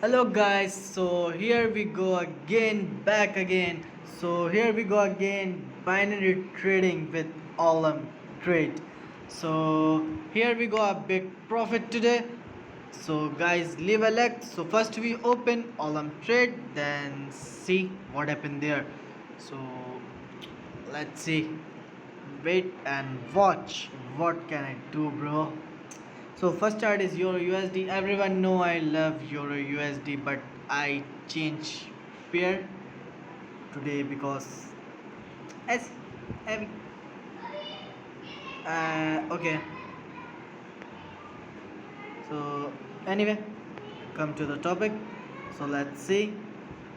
Hello guys, so here we go again, back again. So here we go again, binary trading with Olymp trade. So here we go, a big profit today. So guys, leave a like. So first we open Olymp trade, then see what happened there. So let's see. Wait and watch. What can I do, bro? So first chart is Euro USD. Everyone know I love Euro USD, but I change pair today because it's heavy. Okay. So anyway, come to the topic. So let's see.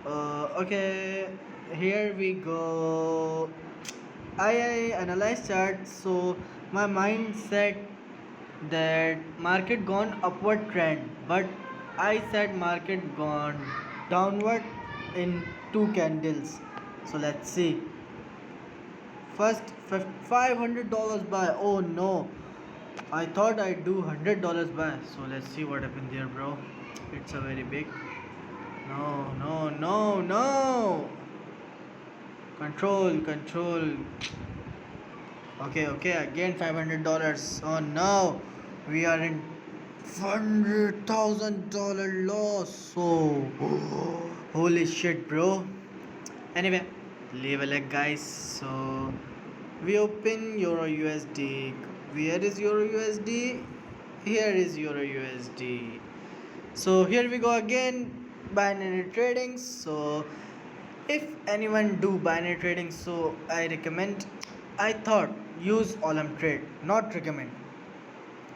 Okay, here we go. I analyze chart. So my mind said that market gone upward trend, but I said market gone downward in two candles. So let's see. First, $500 buy. Oh no, I thought I'd do $100 buy. So let's see what happened there, bro. It's a very big. No, no, no, no. Control, control. Okay, okay, again $500. Oh no, we are in $100,000 loss. So, holy shit, bro. Anyway, leave a like, guys. So, we open Euro USD. Where is Euro USD? Here is Euro USD. So, here we go again. Binary trading. So, if anyone do binary trading, so I recommend. I thought use Olymp trade, not recommend.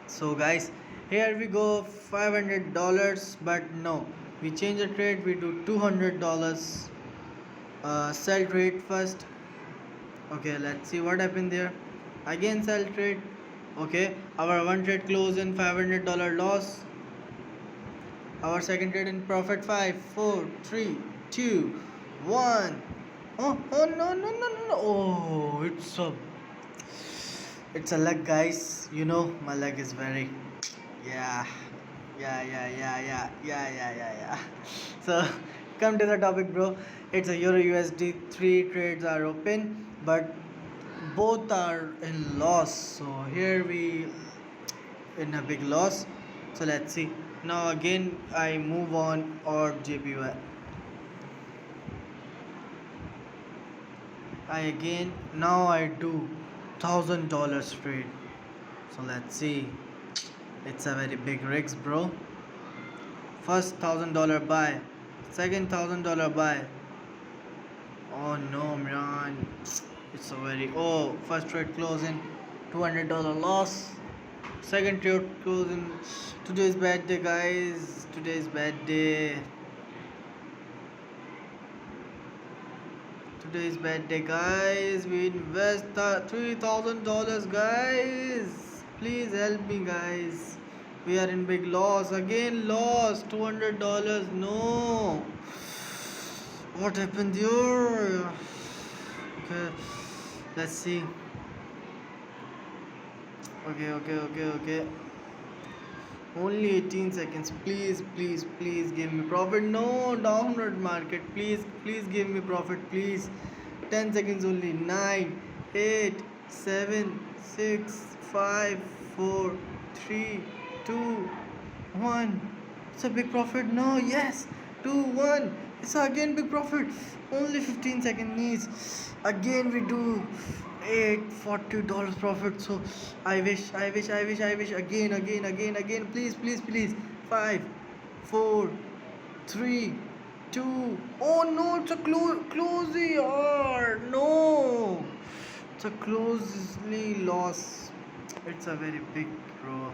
So guys, here we go, $500, but no, we change the trade. We do $200. Sell trade first. Okay, let's see what happened there. Again sell trade. Okay, our one trade close in $500 loss. Our second trade in profit. 5, 4, 3, 2, 1. Oh no, no, no, no, no. Oh, it's a leg, guys. You know my leg is very, yeah, yeah. So come to the topic, bro. It's a Euro USD. Three trades are open, but both are in loss. So here we in a big loss. So let's see. Now again I move on or JPY. I again now I do $1,000 trade. So let's see. It's a very big risk, bro. First $1,000 buy, second $1,000 buy. Oh no, man. It's a very first trade closing $200 loss. Second trade closing. Today's bad day, guys. Today's bad day. Today's bad day, guys. We invest $3,000, guys. Please help me, guys. We are in big loss again. Lost $200. No. What happened here? Okay, let's see. Okay. Only 18 seconds. Please give me profit. No, downward market. Please give me profit. Please. 10 seconds only. 9, 8, 7, 6, 5, 4, 3, 2, 1. It's a big profit. No, yes. 2, 1. It's again big profit. Only 15 seconds needs. Again we do $840 profit. So I wish. Again. Please. 5, 4, 3, 2. Oh no, it's a closely or no. It's a closely loss. It's a very big, bro.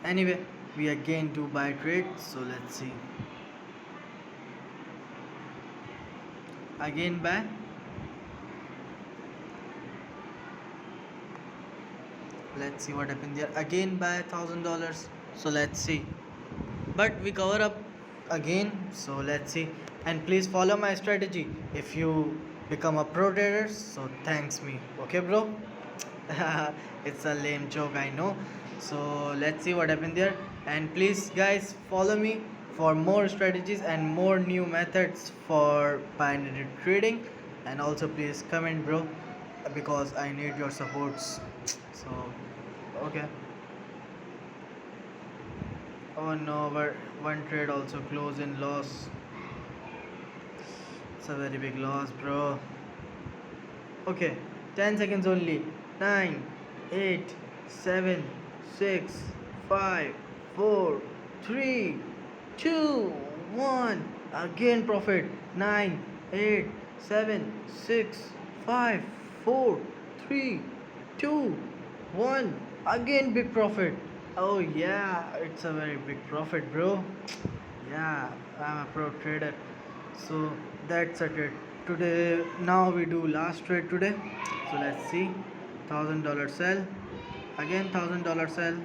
Anyway, we again do buy trade. So let's see. Again buy. Let's see what happened there. Again buy $1,000. So let's see. But we cover up again. So let's see. And please follow my strategy. If you become a pro trader, so thanks me. Okay, bro? It's a lame joke, I know. So let's see what happened there. And please guys follow me for more strategies and more new methods for binary trading. And also please comment bro, because I need your supports. So okay. Oh no, one trade also closed in loss. It's a very big loss bro. Okay, 10 seconds only. 9, 8, 7, 6, 5, 4, 3, 2, 1. Again profit. 9, 8, 7, 6, 5, 4, 3, 2, 1. Again big profit. Oh yeah, it's a very big profit bro. Yeah, I'm a pro trader. So that's a trade. Today now we do last trade today. So let's see. $1,000 sell. Again $1,000 sell.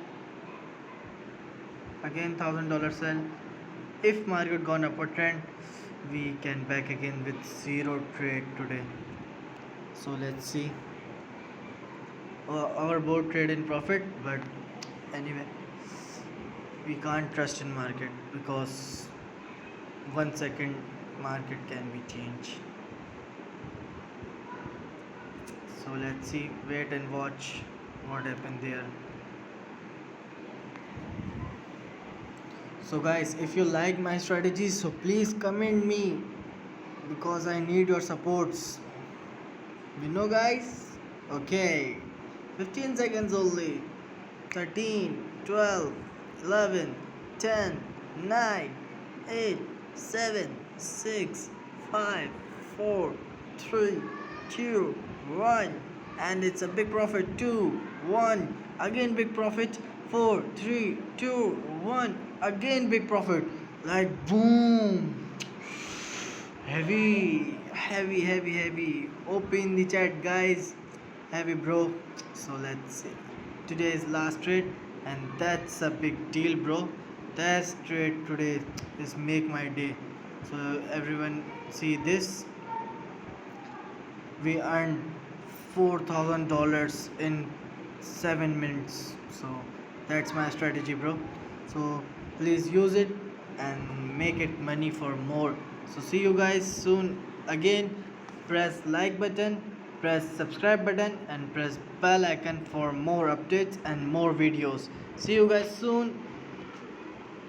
Again $1,000 sell. If market gone upward trend, we can back again with zero trade today. So let's see. Our board trade in profit, but anyway, we can't trust in market because 1 second market can be changed. So let's see, wait and watch what happened there. So guys, if you like my strategies, so please comment me because I need your supports. You know guys? Okay. 15 seconds only. 13, 12, 11, 10, 9, 8, 7, 6, 5, 4, 3, 2, 1. And it's a big profit. 2, 1. Again big profit. 4, 3, 2, 1. Again big profit. Like boom. Heavy, heavy, heavy, heavy. Open the chat, guys. Heavy, bro. So let's see. Today's last trade, and that's a big deal, bro. That trade today is make my day. So everyone see this. We earned $4,000 in 7 minutes. So that's my strategy, bro. So please use it and make it money for more. So see you guys soon again. Press like button, press subscribe button, and press bell icon for more updates and more videos. See you guys soon.